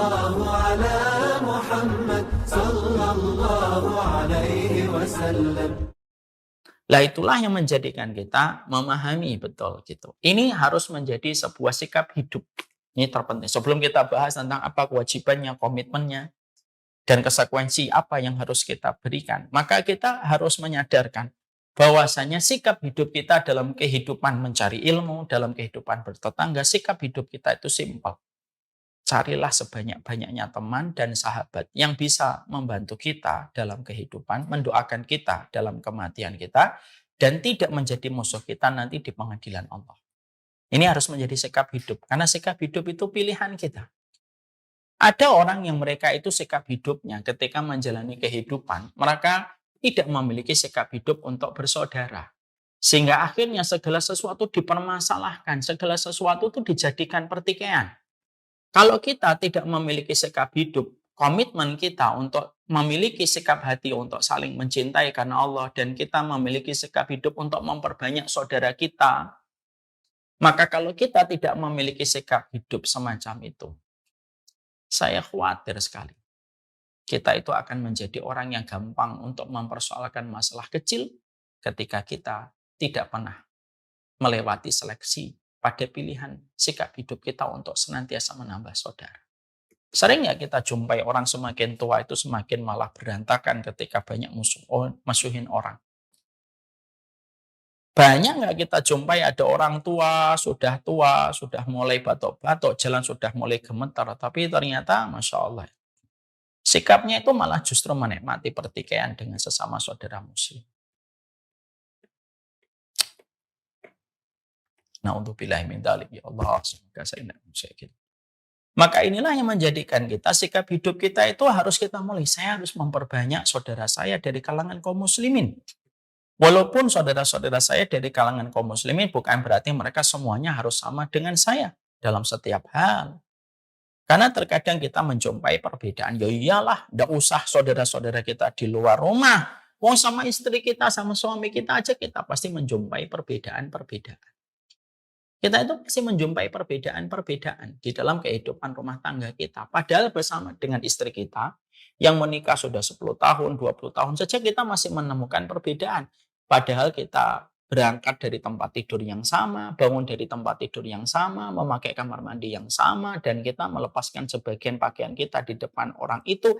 الله على محمد صلى الله عليه وسلم. Lah itulah yang menjadikan kita memahami betul gitu. Ini harus menjadi sebuah sikap hidup. Ini terpenting. Sebelum kita bahas tentang apa kewajibannya, komitmennya, dan konsekuensi apa yang harus kita berikan, maka kita harus menyadarkan bahwasanya sikap hidup kita dalam kehidupan mencari ilmu, dalam kehidupan bertetangga, sikap hidup kita itu simpel. Carilah sebanyak-banyaknya teman dan sahabat yang bisa membantu kita dalam kehidupan, mendoakan kita dalam kematian kita, dan tidak menjadi musuh kita nanti di pengadilan Allah. Ini harus menjadi sikap hidup, karena sikap hidup itu pilihan kita. Ada orang yang mereka itu sikap hidupnya ketika menjalani kehidupan, mereka tidak memiliki sikap hidup untuk bersaudara. Sehingga akhirnya segala sesuatu dipermasalahkan, segala sesuatu itu dijadikan pertikaian. Kalau kita tidak memiliki sikap hidup, komitmen kita untuk memiliki sikap hati untuk saling mencintai karena Allah, dan kita memiliki sikap hidup untuk memperbanyak saudara kita, maka kalau kita tidak memiliki sikap hidup semacam itu, saya khawatir sekali. Kita itu akan menjadi orang yang gampang untuk mempersoalkan masalah kecil ketika kita tidak pernah melewati seleksi pada pilihan sikap hidup kita untuk senantiasa menambah saudara. Sering nggak kita jumpai orang semakin tua itu semakin malah berantakan ketika banyak musuhin orang. Banyak nggak kita jumpai ada orang tua, sudah mulai batuk-batuk, jalan sudah mulai gemetar, tapi ternyata Masya Allah, sikapnya itu malah justru menikmati pertikaian dengan sesama saudara muslim. Na'udzubillahi min dzalik, ya Allah, semoga saya tidak musyrik. Maka inilah yang menjadikan kita, sikap hidup kita itu harus kita mulai. Saya harus memperbanyak saudara saya dari kalangan kaum muslimin. Walaupun saudara-saudara saya dari kalangan kaum muslimin bukan berarti mereka semuanya harus sama dengan saya dalam setiap hal. Karena terkadang kita menjumpai perbedaan. Ya iyalah, tidak usah saudara-saudara kita di luar rumah. Wong sama istri kita, sama suami kita aja kita pasti menjumpai perbedaan-perbedaan. Kita itu pasti menjumpai perbedaan-perbedaan di dalam kehidupan rumah tangga kita. Padahal bersama dengan istri kita yang menikah sudah 10 tahun, 20 tahun saja kita masih menemukan perbedaan. Padahal kita berangkat dari tempat tidur yang sama, bangun dari tempat tidur yang sama, memakai kamar mandi yang sama, dan kita melepaskan sebagian pakaian kita di depan orang itu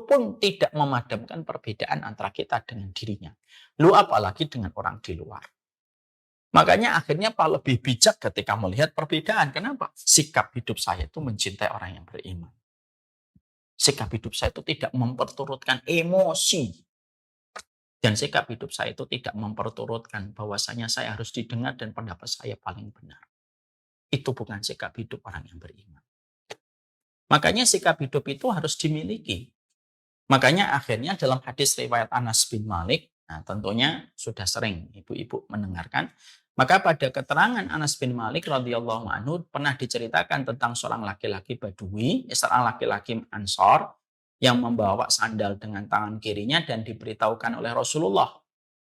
pun tidak memadamkan perbedaan antara kita dengan dirinya. Lu apalagi dengan orang di luar. Makanya akhirnya Pak lebih bijak ketika melihat perbedaan. Kenapa? Sikap hidup saya itu mencintai orang yang beriman. Sikap hidup saya itu tidak memperturutkan emosi. Dan sikap hidup saya itu tidak memperturutkan bahwasanya saya harus didengar dan pendapat saya paling benar. Itu bukan sikap hidup orang yang beriman. Makanya sikap hidup itu harus dimiliki. Makanya akhirnya dalam hadis riwayat Anas bin Malik, nah tentunya sudah sering ibu-ibu mendengarkan, maka pada keterangan Anas bin Malik radhiyallahu anhu pernah diceritakan tentang seorang laki-laki Badui, seorang laki-laki Ansor yang membawa sandal dengan tangan kirinya dan diberitahukan oleh Rasulullah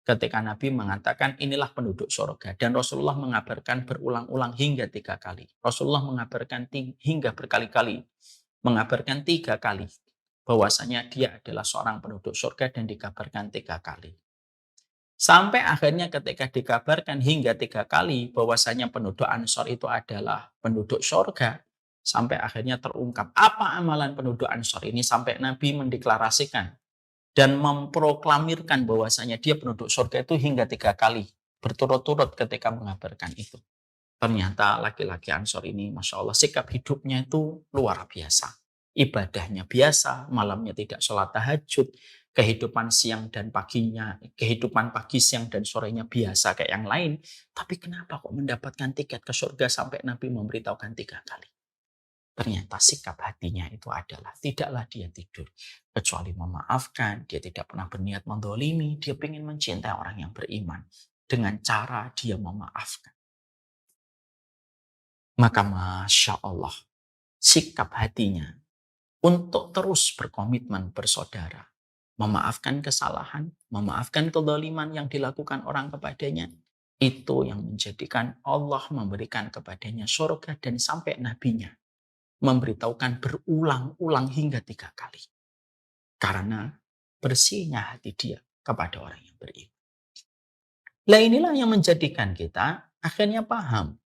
ketika Nabi mengatakan inilah penduduk surga, dan Rasulullah mengabarkan berulang-ulang hingga 3 kali. Rasulullah mengabarkan hingga berkali-kali, mengabarkan 3 kali bahwasanya dia adalah seorang penduduk surga dan dikabarkan 3 kali. Sampai akhirnya ketika dikabarkan hingga 3 kali bahwasanya penduduk Ansor itu adalah penduduk surga, sampai akhirnya terungkap apa amalan penduduk Ansor ini sampai Nabi mendeklarasikan dan memproklamirkan bahwasanya dia penduduk surga itu hingga 3 kali berturut-turut ketika mengabarkan itu. Ternyata laki-laki Ansor ini Masya Allah sikap hidupnya itu luar biasa. Ibadahnya biasa, malamnya tidak sholat tahajud, kehidupan siang dan paginya, kehidupan pagi, siang dan sorenya biasa kayak yang lain. Tapi kenapa kok mendapatkan tiket ke surga sampai Nabi memberitahukan 3 kali? Ternyata sikap hatinya itu adalah tidaklah dia tidur kecuali memaafkan, dia tidak pernah berniat mendolimi, dia ingin mencintai orang yang beriman dengan cara dia memaafkan. Maka Masya Allah, sikap hatinya untuk terus berkomitmen bersaudara, memaafkan kesalahan, memaafkan kezaliman yang dilakukan orang kepadanya, itu yang menjadikan Allah memberikan kepadanya surga dan sampai nabinya memberitahukan berulang-ulang hingga 3 kali. Karena bersihnya hati dia kepada orang yang beriman. Nah inilah yang menjadikan kita akhirnya paham.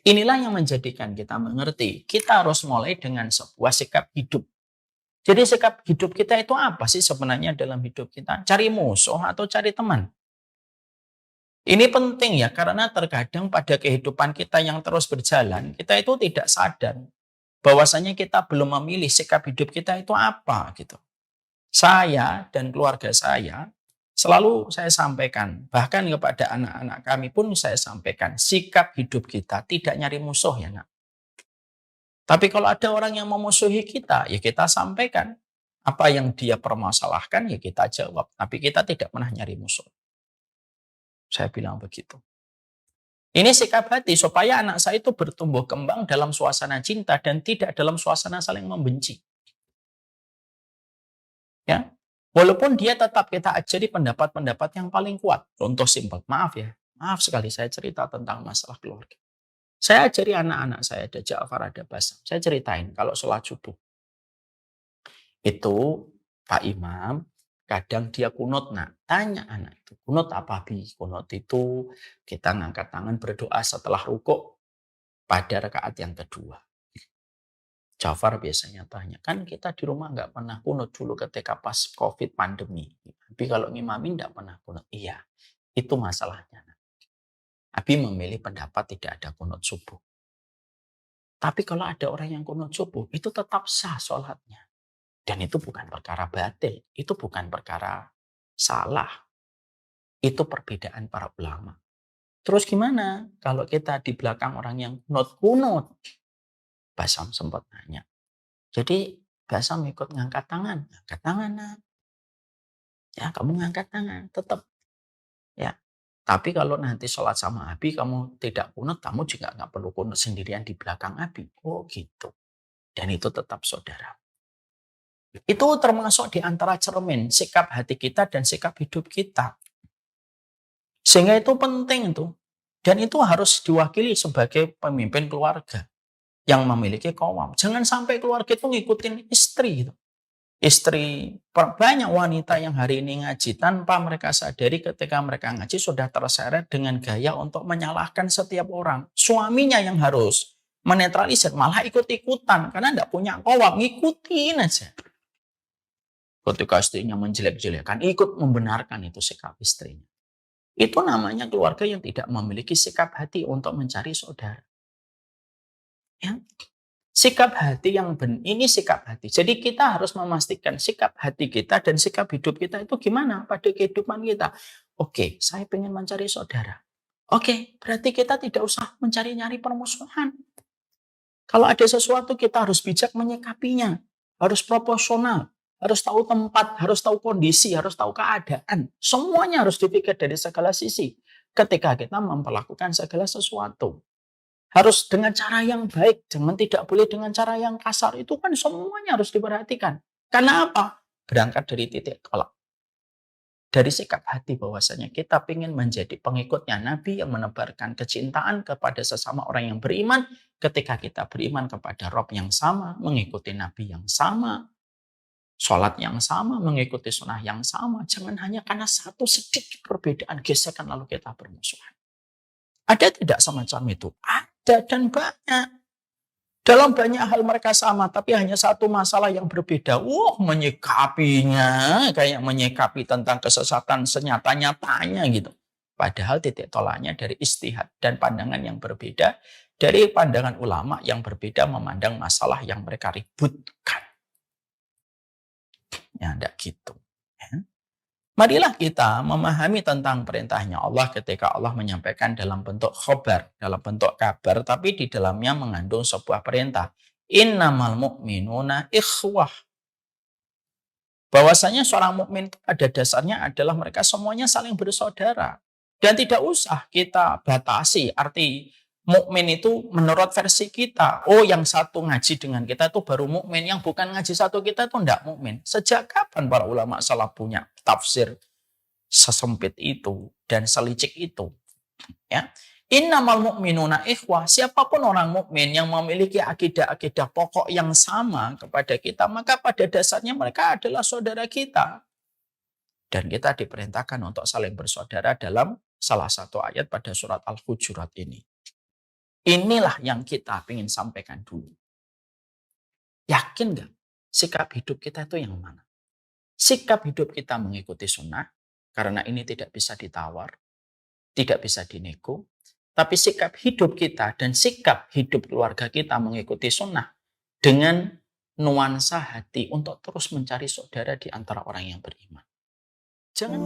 Inilah yang menjadikan kita mengerti. Kita harus mulai dengan sebuah sikap hidup. Jadi sikap hidup kita itu apa sih sebenarnya dalam hidup kita? Cari musuh atau cari teman? Ini penting ya, karena terkadang pada kehidupan kita yang terus berjalan, kita itu tidak sadar bahwasanya kita belum memilih sikap hidup kita itu apa gitu. Saya dan keluarga saya selalu saya sampaikan, bahkan kepada anak-anak kami pun saya sampaikan, sikap hidup kita tidak nyari musuh ya nak. Tapi kalau ada orang yang memusuhi kita, ya kita sampaikan. Apa yang dia permasalahkan, ya kita jawab. Tapi kita tidak pernah nyari musuh. Saya bilang begitu. Ini sikap hati supaya anak saya itu bertumbuh kembang dalam suasana cinta dan tidak dalam suasana saling membenci. Ya, walaupun dia tetap kita ajari pendapat-pendapat yang paling kuat. Contoh simpel, maaf ya, maaf sekali saya cerita tentang masalah keluarga. Saya ajari anak-anak saya, ada Ja'far, ada Basam. Saya ceritain kalau sholat subuh. Itu Pak Imam, kadang dia kunut. Nah, tanya anak itu, kunut apa Bi? Kunut itu kita ngangkat tangan berdoa setelah rukuk pada rakaat yang kedua. Ja'far biasanya tanya, kan kita di rumah nggak pernah kunut dulu ketika pas COVID pandemi. Tapi kalau ngimamin nggak pernah kunut. Iya, itu masalahnya. Abi memilih pendapat tidak ada kunut subuh. Tapi kalau ada orang yang kunut subuh, itu tetap sah sholatnya. Dan itu bukan perkara batil, itu bukan perkara salah. Itu perbedaan para ulama. Terus gimana kalau kita di belakang orang yang kunut? Basam sempat nanya. Jadi Basam ikut ngangkat tangan. Ngangkat tangan, nak. Ya, kamu ngangkat tangan, tetap. Ya. Tapi kalau nanti sholat sama Abi, kamu tidak kunut, kamu juga nggak perlu kunut sendirian di belakang Abi. Oh gitu. Dan itu tetap saudara. Itu termasuk di antara cermin sikap hati kita dan sikap hidup kita. Sehingga itu penting tuh. Dan itu harus diwakili sebagai pemimpin keluarga yang memiliki qawam. Jangan sampai keluarga itu ngikutin istri gitu. Istri, banyak wanita yang hari ini ngaji tanpa mereka sadari ketika mereka ngaji sudah terseret dengan gaya untuk menyalahkan setiap orang. Suaminya yang harus menetralisir, malah ikut-ikutan karena tidak punya qawam, ngikutin aja. Ketika istrinya menjelek-jelekan, ikut membenarkan itu sikap istrinya. Itu namanya keluarga yang tidak memiliki sikap hati untuk mencari saudara. Ya. Sikap hati yang ini sikap hati. Jadi kita harus memastikan sikap hati kita dan sikap hidup kita itu gimana pada kehidupan kita. Oke, saya ingin mencari saudara. Oke, berarti kita tidak usah mencari-nyari permusuhan. Kalau ada sesuatu kita harus bijak menyikapinya. Harus proporsional. Harus tahu tempat, harus tahu kondisi, harus tahu keadaan. Semuanya harus dipikir dari segala sisi. Ketika kita memperlakukan segala sesuatu. Harus dengan cara yang baik, jangan tidak boleh dengan cara yang kasar. Itu kan semuanya harus diperhatikan. Karena apa? Berangkat dari titik tolak. Dari sikap hati bahwasanya kita ingin menjadi pengikutnya Nabi yang menebarkan kecintaan kepada sesama orang yang beriman. Ketika kita beriman kepada Rob yang sama, mengikuti Nabi yang sama, sholat yang sama, mengikuti sunnah yang sama. Jangan hanya karena satu sedikit perbedaan gesekan lalu kita bermusuhan. Ada tidak semacam itu? Ada dan banyak. Dalam banyak hal mereka sama, tapi hanya satu masalah yang berbeda. Menyikapinya kayak menyikapi tentang kesesatan senyata-nyatanya gitu. Padahal titik tolaknya dari istihad dan pandangan yang berbeda. Dari pandangan ulama yang berbeda memandang masalah yang mereka ributkan. Ya, enggak gitu. Ya. Marilah kita memahami tentang perintahnya Allah ketika Allah menyampaikan dalam bentuk khobar, dalam bentuk kabar, tapi di dalamnya mengandung sebuah perintah. Innamal mu'minuna ikhwah. Bahwasanya seorang mukmin pada dasarnya adalah mereka semuanya saling bersaudara. Dan tidak usah kita batasi arti mukmin itu menurut versi kita. Oh, yang satu ngaji dengan kita itu baru mukmin, yang bukan ngaji satu kita itu tidak mukmin. Sejak kapan para ulama salah punya tafsir sesempit itu dan selicik itu? Ya, Innamal mu'minuna ikhwah, siapapun orang mukmin yang memiliki akidah-akidah pokok yang sama kepada kita, maka pada dasarnya mereka adalah saudara kita. Dan kita diperintahkan untuk saling bersaudara dalam salah satu ayat pada surat Al-Hujurat ini. Inilah yang kita ingin sampaikan dulu. Yakin nggak sikap hidup kita itu yang mana? Sikap hidup kita mengikuti sunnah, karena ini tidak bisa ditawar, tidak bisa dinego. Tapi sikap hidup kita dan sikap hidup keluarga kita mengikuti sunnah dengan nuansa hati untuk terus mencari saudara di antara orang yang beriman. Jangan